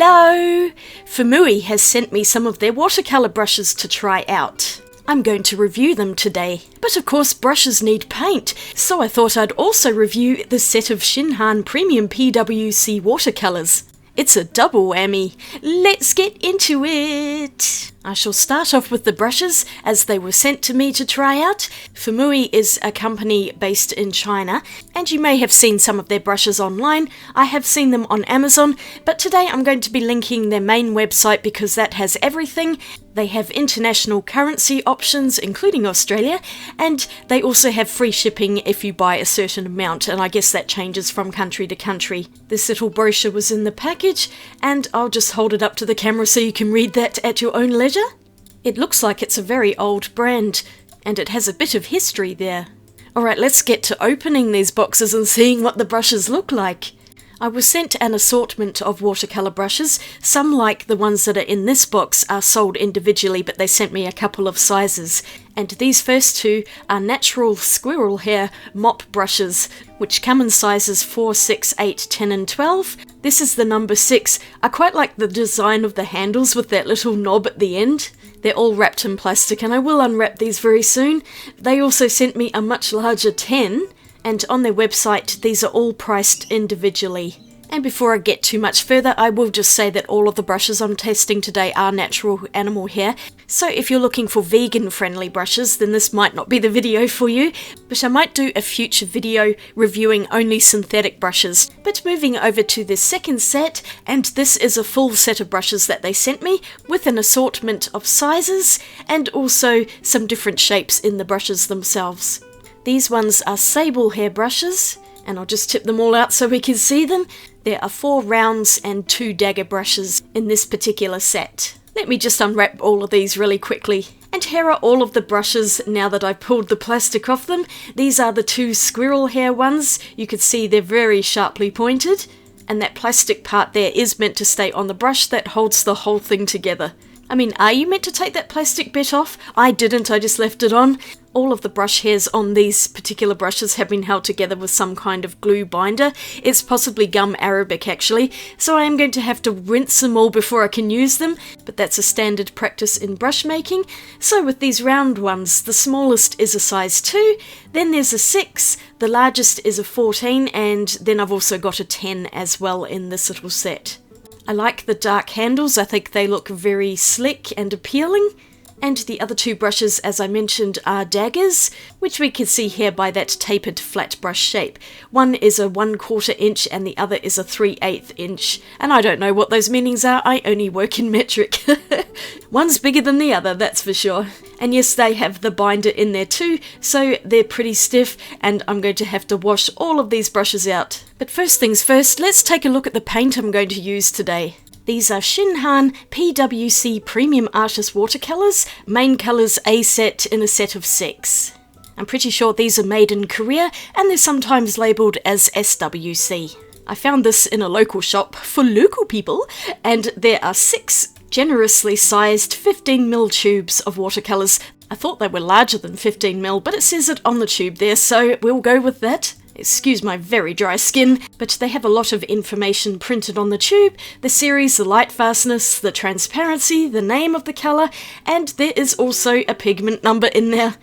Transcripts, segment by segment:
Hello! Fuumuui has sent me some of their watercolour brushes to try out. I'm going to review them today, but of course brushes need paint, so I thought I'd also review the set of Shinhan Premium PWC watercolours. It's a double whammy. Let's get into it! I shall start off with the brushes as they were sent to me to try out. Fuumuui is a company based in China, and you may have seen some of their brushes online. I have seen them on Amazon, but today I'm going to be linking their main website because that has everything. They have international currency options, including Australia, and they also have free shipping if you buy a certain amount, and I guess that changes from country to country. This little brochure was in the package, and I'll just hold it up to the camera so you can read that at your own leisure. It looks like it's a very old brand, and it has a bit of history there. Alright, let's get to opening these boxes and seeing what the brushes look like. I was sent an assortment of watercolour brushes. Some, like the ones that are in this box, are sold individually, but they sent me a couple of sizes. And these first two are natural squirrel hair mop brushes, which come in sizes 4, 6, 8, 10 and 12. This is the number 6. I quite like the design of the handles with that little knob at the end. They're all wrapped in plastic, and I will unwrap these very soon. They also sent me a much larger 10. And on their website, these are all priced individually. And before I get too much further, I will just say that all of the brushes I'm testing today are natural animal hair. So if you're looking for vegan-friendly brushes, then this might not be the video for you. But I might do a future video reviewing only synthetic brushes. But moving over to the second set, and this is a full set of brushes that they sent me, with an assortment of sizes, and also some different shapes in the brushes themselves. These ones are sable hair brushes, and I'll just tip them all out so we can see them. There are 4 rounds and 2 dagger brushes in this particular set. Let me just unwrap all of these really quickly. And here are all of the brushes now that I've pulled the plastic off them. These are the 2 squirrel hair ones. You can see they're very sharply pointed. And that plastic part there is meant to stay on the brush that holds the whole thing together. I mean, are you meant to take that plastic bit off? I didn't, I just left it on. All of the brush hairs on these particular brushes have been held together with some kind of glue binder. It's possibly gum arabic actually, so I am going to have to rinse them all before I can use them, but that's a standard practice in brush making. So with these round ones, the smallest is a size 2, then there's a 6, the largest is a 14, and then I've also got a 10 as well in this little set. I like the dark handles, I think they look very slick and appealing. And the other 2 brushes, as I mentioned, are daggers, which we can see here by that tapered flat brush shape. One is a 1/4 inch and the other is a 3/8 inch. And I don't know what those meanings are, I only work in metric. One's bigger than the other, that's for sure. And yes, they have the binder in there too, so they're pretty stiff, and I'm going to have to wash all of these brushes out. But first things first, let's take a look at the paint I'm going to use today. These are Shinhan PWC Premium Artist Watercolours, main colours A set in a set of 6. I'm pretty sure these are made in Korea, and they're sometimes labelled as SWC. I found this in a local shop for local people, and there are 6 generously sized 15mm tubes of watercolours. I thought they were larger than 15mm, but it says it on the tube there, so we'll go with that. Excuse my very dry skin, but they have a lot of information printed on the tube, the series, the light fastness, the transparency, the name of the colour, and there is also a pigment number in there.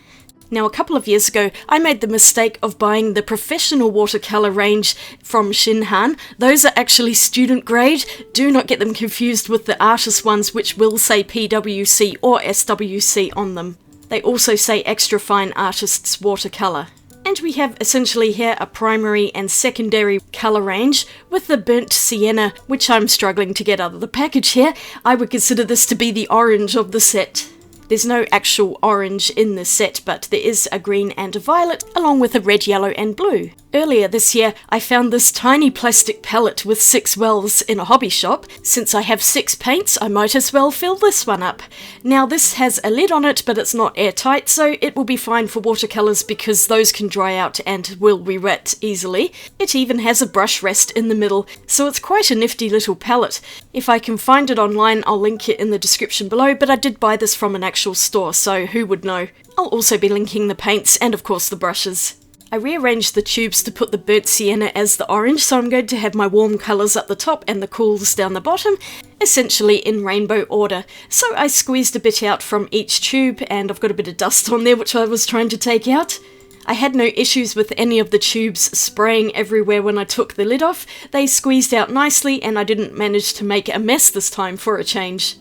Now, a couple of years ago, I made the mistake of buying the professional watercolour range from Shinhan. Those are actually student grade. Do not get them confused with the artist ones, which will say PWC or SWC on them. They also say extra fine artist's watercolour. And we have essentially here a primary and secondary colour range with the burnt sienna, which I'm struggling to get out of the package here. I would consider this to be the orange of the set. There's no actual orange in the set, but there is a green and a violet, along with a red, yellow and blue. Earlier this year, I found this tiny plastic palette with 6 wells in a hobby shop. Since I have 6 paints, I might as well fill this one up. Now this has a lid on it, but it's not airtight, so it will be fine for watercolours because those can dry out and will re-wet easily. It even has a brush rest in the middle, so it's quite a nifty little palette. If I can find it online, I'll link it in the description below, but I did buy this from an actual store, so who would know? I'll also be linking the paints and of course the brushes. I rearranged the tubes to put the burnt sienna as the orange, so I'm going to have my warm colours up the top and the cools down the bottom, essentially in rainbow order. So I squeezed a bit out from each tube, and I've got a bit of dust on there which I was trying to take out. I had no issues with any of the tubes spraying everywhere when I took the lid off. They squeezed out nicely and I didn't manage to make a mess this time for a change.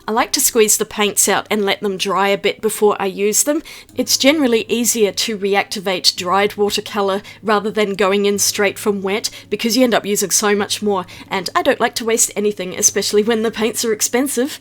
I like to squeeze the paints out and let them dry a bit before I use them. It's generally easier to reactivate dried watercolour rather than going in straight from wet, because you end up using so much more, and I don't like to waste anything, especially when the paints are expensive.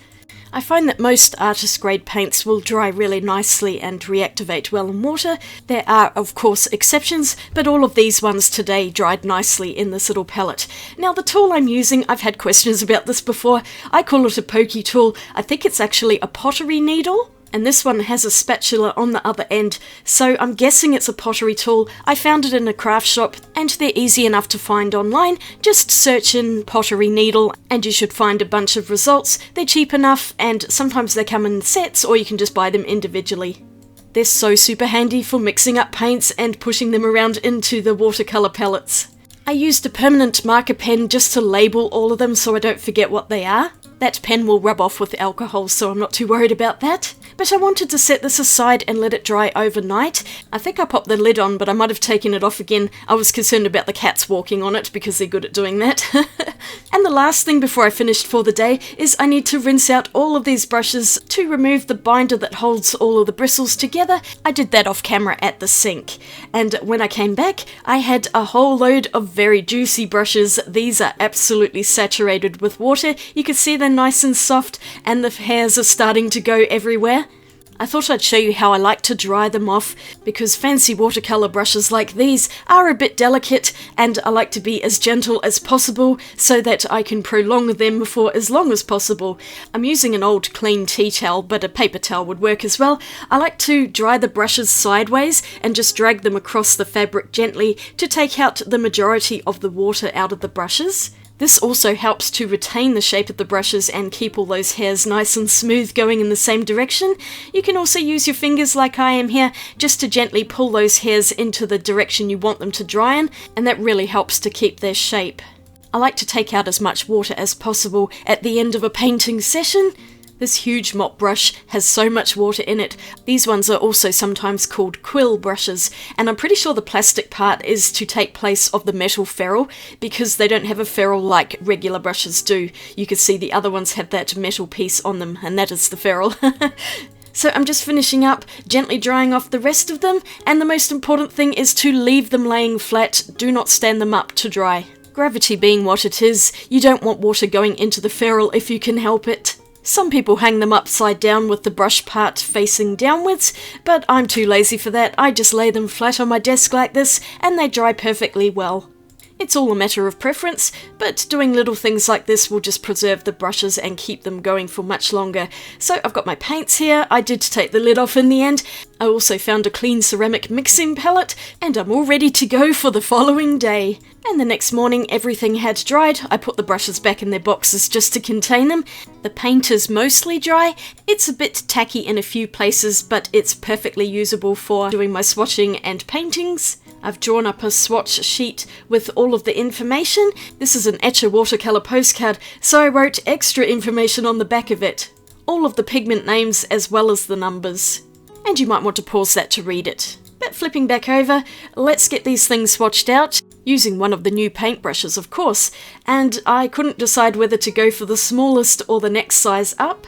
I find that most artist grade paints will dry really nicely and reactivate well in water. There are of course exceptions, but all of these ones today dried nicely in this little palette. Now the tool I'm using, I've had questions about this before. I call it a pokey tool. I think it's actually a pottery needle. And this one has a spatula on the other end, so I'm guessing it's a pottery tool. I found it in a craft shop and they're easy enough to find online. Just search in pottery needle and you should find a bunch of results. They're cheap enough and sometimes they come in sets, or you can just buy them individually. They're so super handy for mixing up paints and pushing them around into the watercolour palettes. I used a permanent marker pen just to label all of them so I don't forget what they are. That pen will rub off with alcohol, so I'm not too worried about that. But I wanted to set this aside and let it dry overnight. I think I popped the lid on, but I might have taken it off again. I was concerned about the cats walking on it because they're good at doing that. And the last thing before I finished for the day is I need to rinse out all of these brushes to remove the binder that holds all of the bristles together. I did that off camera at the sink. And when I came back, I had a whole load of very juicy brushes. These are absolutely saturated with water. You can see they're nice and soft and the hairs are starting to go everywhere. I thought I'd show you how I like to dry them off, because fancy watercolour brushes like these are a bit delicate and I like to be as gentle as possible so that I can prolong them for as long as possible. I'm using an old clean tea towel, but a paper towel would work as well. I like to dry the brushes sideways and just drag them across the fabric gently to take out the majority of the water out of the brushes. This also helps to retain the shape of the brushes and keep all those hairs nice and smooth going in the same direction. You can also use your fingers like I am here just to gently pull those hairs into the direction you want them to dry in, and that really helps to keep their shape. I like to take out as much water as possible at the end of a painting session. This huge mop brush has so much water in it. These ones are also sometimes called quill brushes, and I'm pretty sure the plastic part is to take place of the metal ferrule because they don't have a ferrule like regular brushes do. You can see the other ones have that metal piece on them, and that is the ferrule. So I'm just finishing up, gently drying off the rest of them, and the most important thing is to leave them laying flat. Do not stand them up to dry. Gravity being what it is, you don't want water going into the ferrule if you can help it. Some people hang them upside down with the brush part facing downwards, but I'm too lazy for that. I just lay them flat on my desk like this and they dry perfectly well. It's all a matter of preference, but doing little things like this will just preserve the brushes and keep them going for much longer. So I've got my paints here. I did take the lid off in the end. I also found a clean ceramic mixing palette, and I'm all ready to go for the following day. And the next morning everything had dried. I put the brushes back in their boxes just to contain them. The paint is mostly dry. It's a bit tacky in a few places, but it's perfectly usable for doing my swatching and paintings. I've drawn up a swatch sheet with all of the information. This is an Etcher watercolour postcard, so I wrote extra information on the back of it. All of the pigment names as well as the numbers. And you might want to pause that to read it. But flipping back over, let's get these things swatched out, using one of the new paintbrushes of course, and I couldn't decide whether to go for the smallest or the next size up.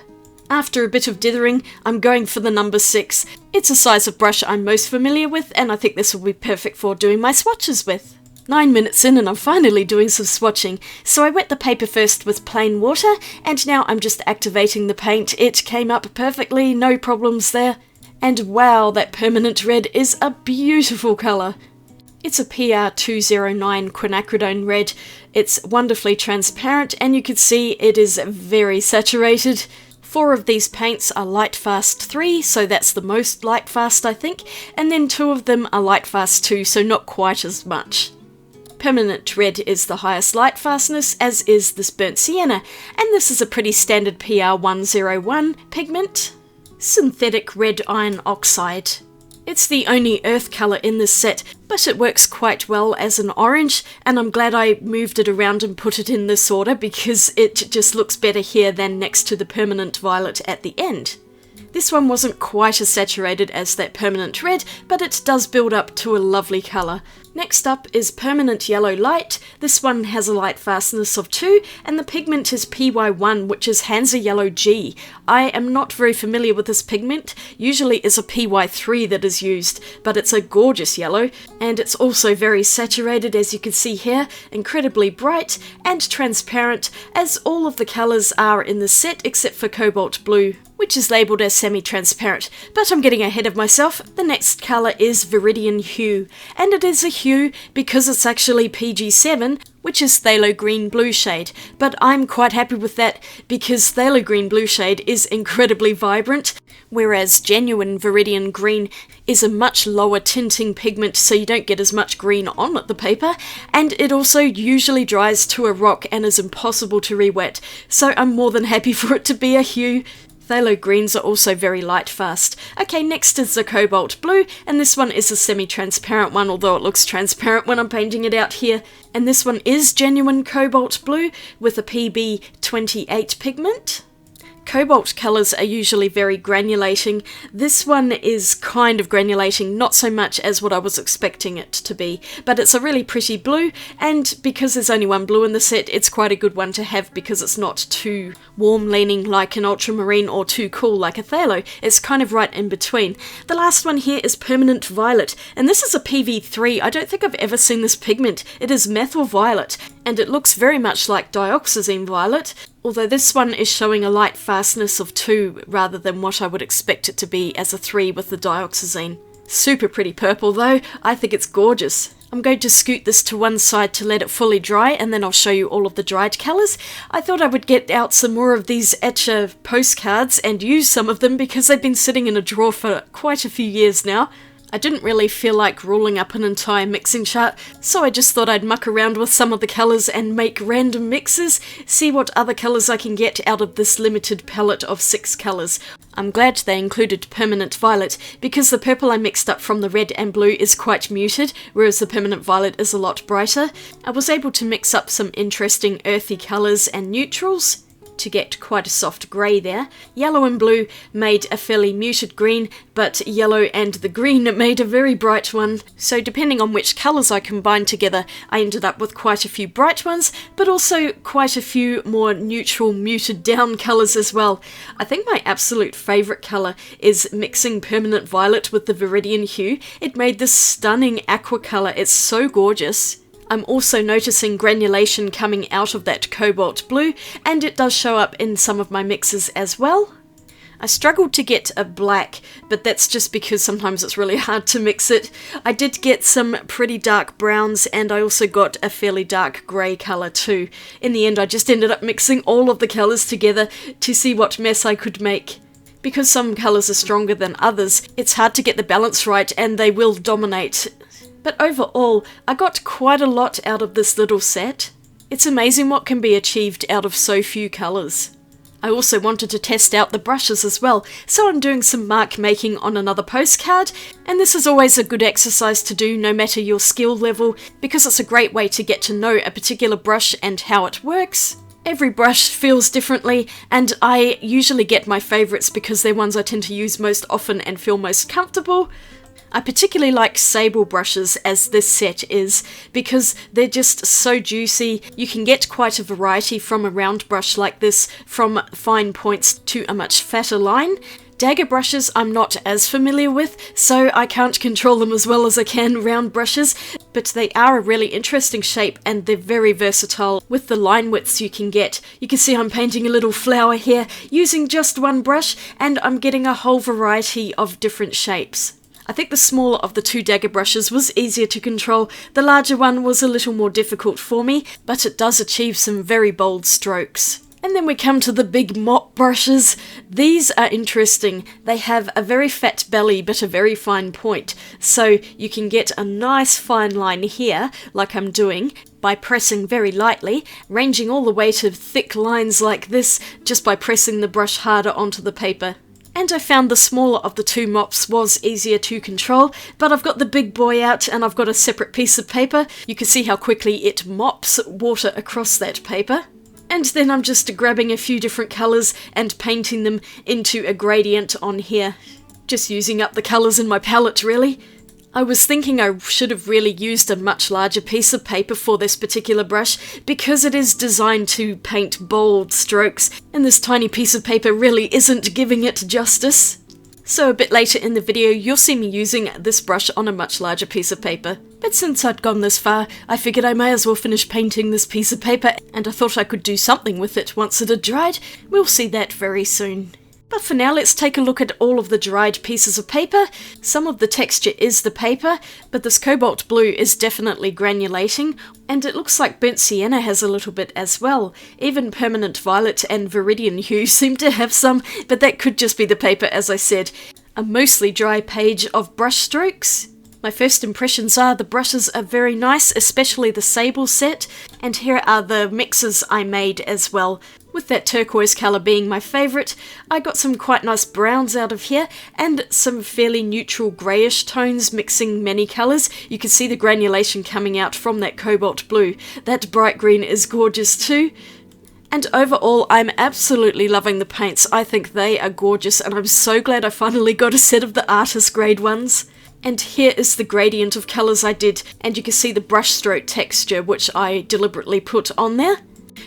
After a bit of dithering, I'm going for the number 6. It's a size of brush I'm most familiar with, and I think this will be perfect for doing my swatches with. 9 minutes in and I'm finally doing some swatching, so I wet the paper first with plain water, and now I'm just activating the paint. It came up perfectly, no problems there. And wow, that permanent red is a beautiful colour. It's a PR209 quinacridone red. It's wonderfully transparent, and you can see it is very saturated. 4 of these paints are Lightfast 3, so that's the most Lightfast I think, and then 2 of them are Lightfast 2, so not quite as much. Permanent red is the highest light fastness, as is this burnt sienna, and this is a pretty standard PR101 pigment. Synthetic red iron oxide. It's the only earth colour in this set, but it works quite well as an orange, and I'm glad I moved it around and put it in this order because it just looks better here than next to the permanent violet at the end. This one wasn't quite as saturated as that permanent red, but it does build up to a lovely colour. Next up is Permanent Yellow Light. This one has a light fastness of 2, and the pigment is PY1, which is Hansa Yellow G. I am not very familiar with this pigment. Usually it's a PY3 that is used, but it's a gorgeous yellow, and it's also very saturated, as you can see here, incredibly bright and transparent, as all of the colours are in the set except for Cobalt Blue, which is labelled as semi-transparent, but I'm getting ahead of myself. The next colour is Viridian Hue, and it is a hue because it's actually PG7, which is Phthalo Green Blue shade, but I'm quite happy with that because Phthalo Green Blue shade is incredibly vibrant, whereas genuine Viridian Green is a much lower tinting pigment, so you don't get as much green on the paper, and it also usually dries to a rock and is impossible to re-wet, so I'm more than happy for it to be a hue. Phthalo greens are also very light fast. Okay, next is the Cobalt Blue, and this one is a semi-transparent one, although it looks transparent when I'm painting it out here. And this one is genuine Cobalt Blue with a PB28 pigment. Cobalt colours are usually very granulating. This one is kind of granulating, not so much as what I was expecting it to be, but it's a really pretty blue, and because there's only one blue in the set, it's quite a good one to have because it's not too warm leaning like an ultramarine or too cool like a phthalo. It's kind of right in between. The last one here is Permanent Violet, and this is a PV3. I don't think I've ever seen this pigment. It is methyl violet, and it looks very much like dioxazine violet, although this one is showing a light fastness of 2 rather than what I would expect it to be as a 3 with the dioxazine. Super pretty purple though, I think it's gorgeous. I'm going to scoot this to one side to let it fully dry, and then I'll show you all of the dried colours. I thought I would get out some more of these Etcher postcards and use some of them because they've been sitting in a drawer for quite a few years now. I didn't really feel like rolling up an entire mixing chart, so I just thought I'd muck around with some of the colours and make random mixes, see what other colours I can get out of this limited palette of 6 colours. I'm glad they included Permanent Violet, because the purple I mixed up from the red and blue is quite muted, whereas the Permanent Violet is a lot brighter. I was able to mix up some interesting earthy colours and neutrals to get quite a soft grey there. Yellow and blue made a fairly muted green, but yellow and the green made a very bright one. So depending on which colours I combined together, I ended up with quite a few bright ones, but also quite a few more neutral, muted down colours as well. I think my absolute favourite colour is mixing Permanent Violet with the Viridian Hue. It made this stunning aqua colour. It's so gorgeous. I'm also noticing granulation coming out of that Cobalt Blue, and it does show up in some of my mixes as well. I struggled to get a black, but that's just because sometimes it's really hard to mix it. I did get some pretty dark browns, and I also got a fairly dark grey colour too. In the end, I just ended up mixing all of the colours together to see what mess I could make. Because some colours are stronger than others, it's hard to get the balance right, and they will dominate. But overall, I got quite a lot out of this little set. It's amazing what can be achieved out of so few colours. I also wanted to test out the brushes as well, so I'm doing some mark making on another postcard, and this is always a good exercise to do no matter your skill level, because it's a great way to get to know a particular brush and how it works. Every brush feels differently, and I usually get my favourites because they're ones I tend to use most often and feel most comfortable. I particularly like sable brushes, as this set is, because they're just so juicy. You can get quite a variety from a round brush like this, from fine points to a much fatter line. Dagger brushes I'm not as familiar with, so I can't control them as well as I can round brushes, but they are a really interesting shape and they're very versatile with the line widths you can get. You can see I'm painting a little flower here using just one brush, and I'm getting a whole variety of different shapes. I think the smaller of the 2 dagger brushes was easier to control. The larger one was a little more difficult for me, but it does achieve some very bold strokes. And then we come to the big mop brushes. These are interesting. They have a very fat belly but a very fine point, so you can get a nice fine line here, like I'm doing, by pressing very lightly, ranging all the way to thick lines like this just by pressing the brush harder onto the paper. And I found the smaller of the two mops was easier to control, but I've got the big boy out and I've got a separate piece of paper. You can see how quickly it mops water across that paper. And then I'm just grabbing a few different colours and painting them into a gradient on here. Just using up the colours in my palette, really. I was thinking I should have really used a much larger piece of paper for this particular brush because it is designed to paint bold strokes, and this tiny piece of paper really isn't giving it justice. So a bit later in the video you'll see me using this brush on a much larger piece of paper. But since I'd gone this far, I figured I may as well finish painting this piece of paper, and I thought I could do something with it once it had dried. We'll see that very soon. But for now, let's take a look at all of the dried pieces of paper. Some of the texture is the paper, but this cobalt blue is definitely granulating, and it looks like burnt sienna has a little bit as well. Even permanent violet and viridian hue seem to have some, but that could just be the paper, as I said. A mostly dry page of brush strokes. My first impressions are the brushes are very nice, especially the sable set, and here are the mixes I made as well. With that turquoise colour being my favourite, I got some quite nice browns out of here, and some fairly neutral greyish tones mixing many colours. You can see the granulation coming out from that cobalt blue. That bright green is gorgeous too. And overall, I'm absolutely loving the paints. I think they are gorgeous, and I'm so glad I finally got a set of the artist grade ones. And here is the gradient of colours I did, and you can see the brushstroke texture which I deliberately put on there.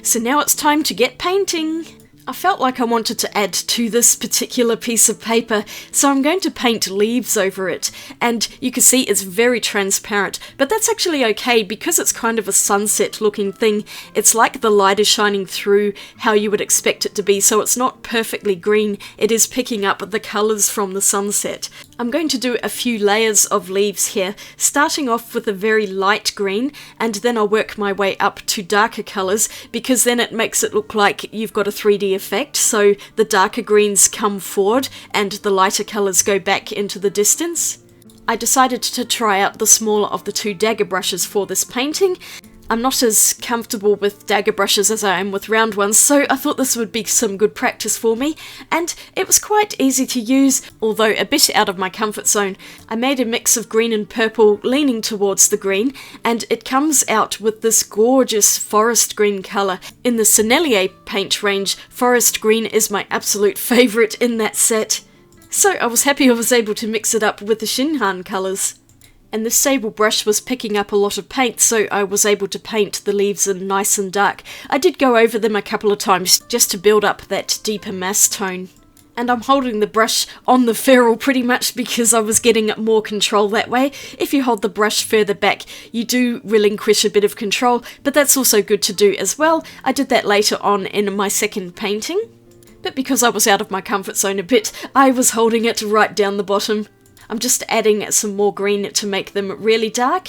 So now it's time to get painting. I felt like I wanted to add to this particular piece of paper, so I'm going to paint leaves over it. And you can see it's very transparent, but that's actually okay because it's kind of a sunset looking thing. It's like the light is shining through how you would expect it to be, so it's not perfectly green. It is picking up the colours from the sunset. I'm going to do a few layers of leaves here, starting off with a very light green, and then I'll work my way up to darker colours, because then it makes it look like you've got a 3D effect, so the darker greens come forward and the lighter colours go back into the distance. I decided to try out the smaller of the two dagger brushes for this painting. I'm not as comfortable with dagger brushes as I am with round ones, so I thought this would be some good practice for me, and it was quite easy to use, although a bit out of my comfort zone. I made a mix of green and purple leaning towards the green, and it comes out with this gorgeous forest green colour. In the Sennelier paint range, forest green is my absolute favourite in that set. So I was happy I was able to mix it up with the Shinhan colours. And this sable brush was picking up a lot of paint, so I was able to paint the leaves in nice and dark. I did go over them a couple of times just to build up that deeper mass tone. And I'm holding the brush on the ferrule pretty much because I was getting more control that way. If you hold the brush further back, you do relinquish a bit of control, but that's also good to do as well. I did that later on in my second painting. But because I was out of my comfort zone a bit, I was holding it right down the bottom. I'm just adding some more green to make them really dark,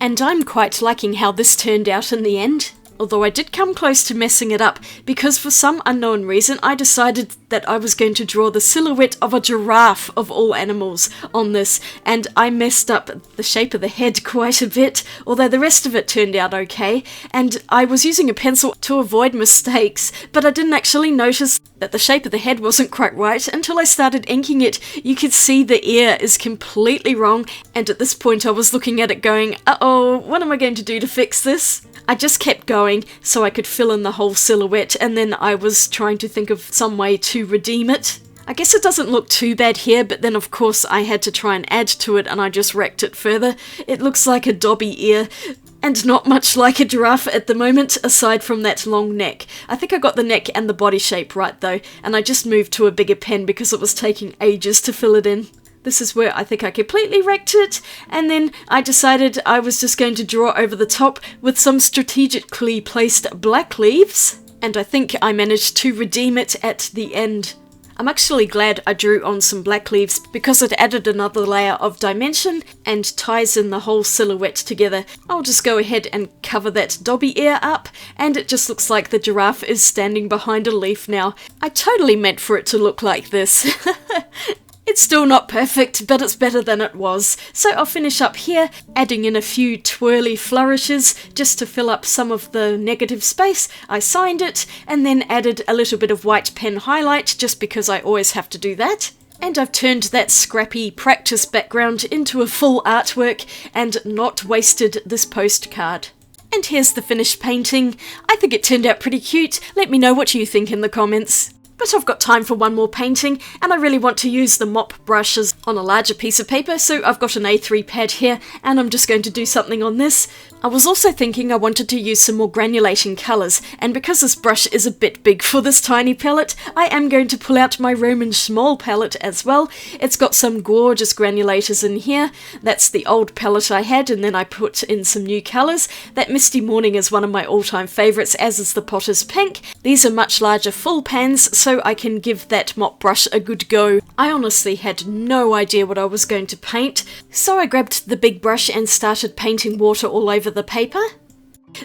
and I'm quite liking how this turned out in the end. Although I did come close to messing it up, because for some unknown reason I decided that I was going to draw the silhouette of a giraffe of all animals on this, and I messed up the shape of the head quite a bit, although the rest of it turned out okay, and I was using a pencil to avoid mistakes, but I didn't actually notice that the shape of the head wasn't quite right until I started inking it. You could see the ear is completely wrong, and at this point I was looking at it going, uh-oh, what am I going to do to fix this? I just kept going so I could fill in the whole silhouette, and then I was trying to think of some way to redeem it. I guess it doesn't look too bad here, but then of course I had to try and add to it, and I just wrecked it further. It looks like a dobby ear, and not much like a giraffe at the moment, aside from that long neck. I think I got the neck and the body shape right though, and I just moved to a bigger pen because it was taking ages to fill it in. This is where I think I completely wrecked it, and then I decided I was just going to draw over the top with some strategically placed black leaves, and I think I managed to redeem it at the end. I'm actually glad I drew on some black leaves because it added another layer of dimension and ties in the whole silhouette together. I'll just go ahead and cover that dobby ear up, and it just looks like the giraffe is standing behind a leaf now. I totally meant for it to look like this. It's still not perfect, but it's better than it was. So I'll finish up here, adding in a few twirly flourishes just to fill up some of the negative space. I signed it, and then added a little bit of white pen highlight just because I always have to do that. And I've turned that scrappy practice background into a full artwork and not wasted this postcard. And here's the finished painting. I think it turned out pretty cute. Let me know what you think in the comments. But I've got time for one more painting, and I really want to use the mop brushes on a larger piece of paper, so I've got an A3 pad here, and I'm just going to do something on this. I was also thinking I wanted to use some more granulating colours, and because this brush is a bit big for this tiny palette, I am going to pull out my Roman Szmal palette as well. It's got some gorgeous granulators in here. That's the old palette I had, and then I put in some new colours. That Misty Morning is one of my all-time favourites, as is the Potter's Pink. These are much larger full pans, so I can give that mop brush a good go. I honestly had no idea what I was going to paint, so I grabbed the big brush and started painting water all over the paper.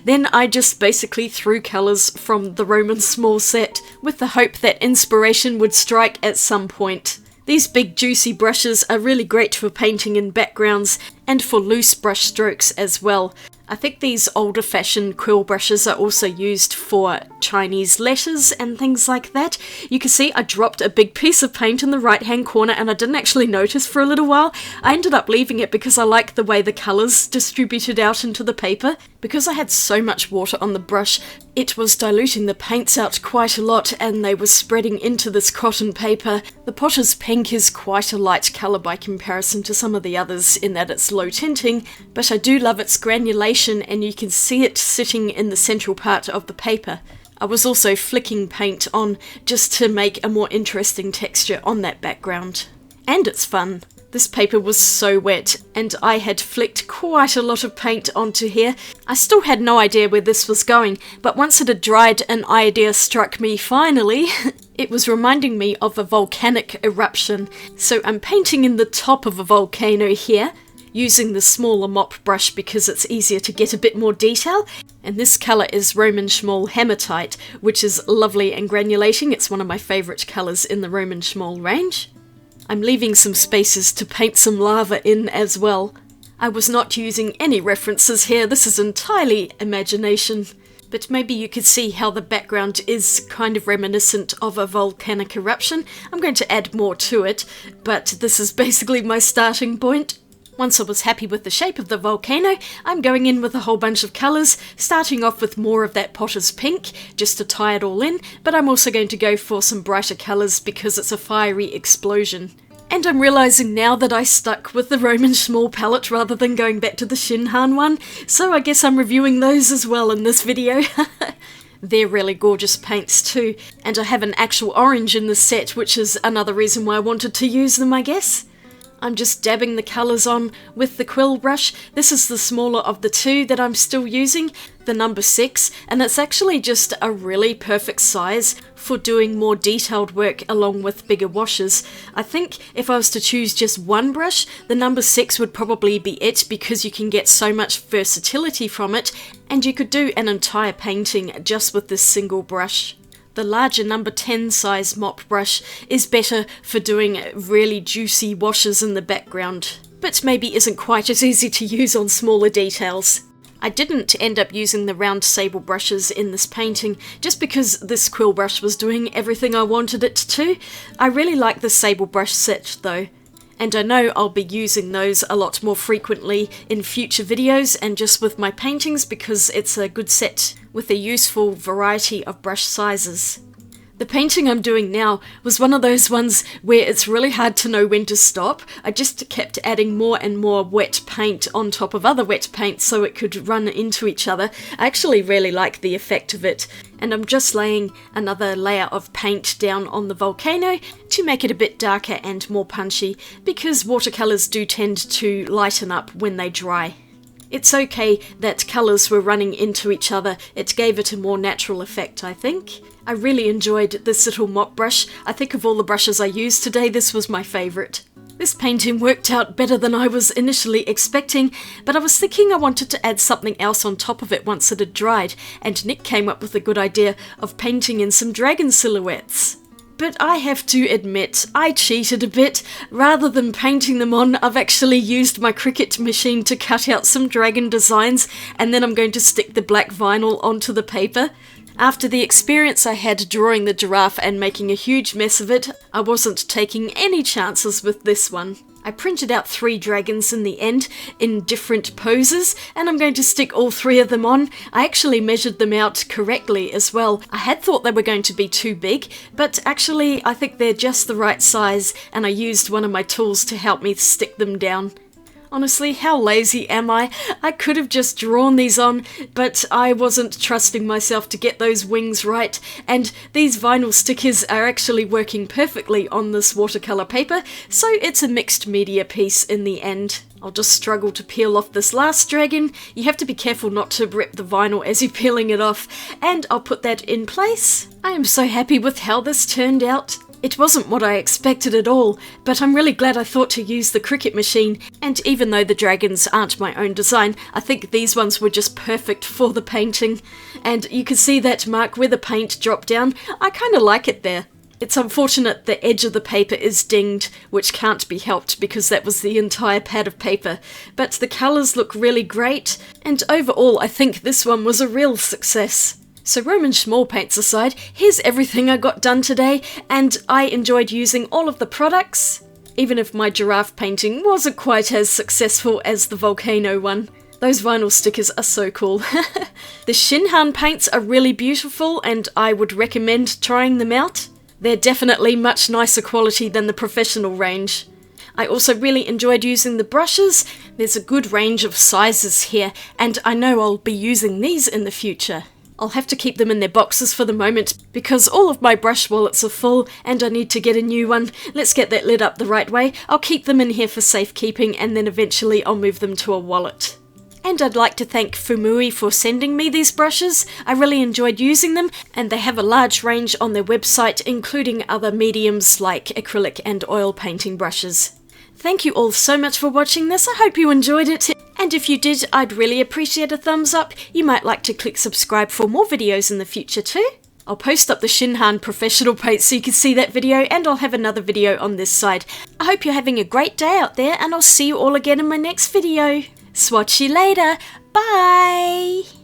Then I just basically threw colours from the Roman Szmal set with the hope that inspiration would strike at some point. These big juicy brushes are really great for painting in backgrounds and for loose brush strokes as well. I think these older fashioned quill brushes are also used for Chinese letters and things like that. You can see I dropped a big piece of paint in the right hand corner and I didn't actually notice for a little while. I ended up leaving it because I like the way the colours distributed out into the paper. Because I had so much water on the brush, it was diluting the paints out quite a lot and they were spreading into this cotton paper. The Potter's Pink is quite a light colour by comparison to some of the others in that it's low tinting, but I do love its granulation and you can see it sitting in the central part of the paper. I was also flicking paint on just to make a more interesting texture on that background. And it's fun. This paper was so wet and I had flicked quite a lot of paint onto here. I still had no idea where this was going, but once it had dried, an idea struck me finally. It was reminding me of a volcanic eruption. So I'm painting in the top of a volcano here, using the smaller mop brush because it's easier to get a bit more detail. And this colour is Roman Szmal Hematite, which is lovely and granulating. It's one of my favourite colours in the Roman Szmal range. I'm leaving some spaces to paint some lava in as well. I was not using any references here, this is entirely imagination. But maybe you could see how the background is kind of reminiscent of a volcanic eruption. I'm going to add more to it, but this is basically my starting point. Once I was happy with the shape of the volcano, I'm going in with a whole bunch of colours, starting off with more of that Potter's Pink, just to tie it all in, but I'm also going to go for some brighter colours because it's a fiery explosion. And I'm realising now that I stuck with the Roman Szmal palette rather than going back to the Shinhan one, so I guess I'm reviewing those as well in this video. They're really gorgeous paints too, and I have an actual orange in this set, which is another reason why I wanted to use them, I guess. I'm just dabbing the colours on with the quill brush. This is the smaller of the two that I'm still using, the number 6, and it's actually just a really perfect size for doing more detailed work along with bigger washes. I think if I was to choose just one brush, the number 6 would probably be it because you can get so much versatility from it, and you could do an entire painting just with this single brush. The larger number 10 size mop brush is better for doing really juicy washes in the background, but maybe isn't quite as easy to use on smaller details. I didn't end up using the round sable brushes in this painting just because this quill brush was doing everything I wanted it to. I really like the sable brush set though, and I know I'll be using those a lot more frequently in future videos and just with my paintings because it's a good set with a useful variety of brush sizes. The painting I'm doing now was one of those ones where it's really hard to know when to stop. I just kept adding more and more wet paint on top of other wet paint so it could run into each other. I actually really like the effect of it, and I'm just laying another layer of paint down on the volcano to make it a bit darker and more punchy because watercolours do tend to lighten up when they dry. It's okay that colours were running into each other, it gave it a more natural effect, I think. I really enjoyed this little mop brush. I think of all the brushes I used today, this was my favourite. This painting worked out better than I was initially expecting, but I was thinking I wanted to add something else on top of it once it had dried, and Nick came up with the good idea of painting in some dragon silhouettes. But I have to admit, I cheated a bit. Rather than painting them on, I've actually used my Cricut machine to cut out some dragon designs, and then I'm going to stick the black vinyl onto the paper. After the experience I had drawing the giraffe and making a huge mess of it, I wasn't taking any chances with this one. I printed out 3 dragons in the end, in different poses, and I'm going to stick all 3 of them on. I actually measured them out correctly as well. I had thought they were going to be too big, but actually I think they're just the right size, and I used one of my tools to help me stick them down. Honestly, how lazy am I? I could have just drawn these on, but I wasn't trusting myself to get those wings right, and these vinyl stickers are actually working perfectly on this watercolour paper, so it's a mixed media piece in the end. I'll just struggle to peel off this last dragon. You have to be careful not to rip the vinyl as you're peeling it off, and I'll put that in place. I am so happy with how this turned out. It wasn't what I expected at all, but I'm really glad I thought to use the Cricut machine, and even though the dragons aren't my own design, I think these ones were just perfect for the painting. And you can see that mark where the paint dropped down. I kind of like it there. It's unfortunate the edge of the paper is dinged, which can't be helped because that was the entire pad of paper, but the colours look really great, and overall I think this one was a real success. So Roman Szmal paints aside, here's everything I got done today, and I enjoyed using all of the products, even if my giraffe painting wasn't quite as successful as the Volcano one. Those vinyl stickers are so cool. The Shinhan paints are really beautiful, and I would recommend trying them out. They're definitely much nicer quality than the professional range. I also really enjoyed using the brushes. There's a good range of sizes here, and I know I'll be using these in the future. I'll have to keep them in their boxes for the moment because all of my brush wallets are full and I need to get a new one. Let's get that lit up the right way. I'll keep them in here for safekeeping, and then eventually I'll move them to a wallet. And I'd like to thank Fuumuui for sending me these brushes. I really enjoyed using them, and they have a large range on their website, including other mediums like acrylic and oil painting brushes. Thank you all so much for watching this. I hope you enjoyed it. And if you did, I'd really appreciate a thumbs up. You might like to click subscribe for more videos in the future too. I'll post up the Shinhan professional paint so you can see that video, and I'll have another video on this side. I hope you're having a great day out there, and I'll see you all again in my next video. Swatch you later. Bye!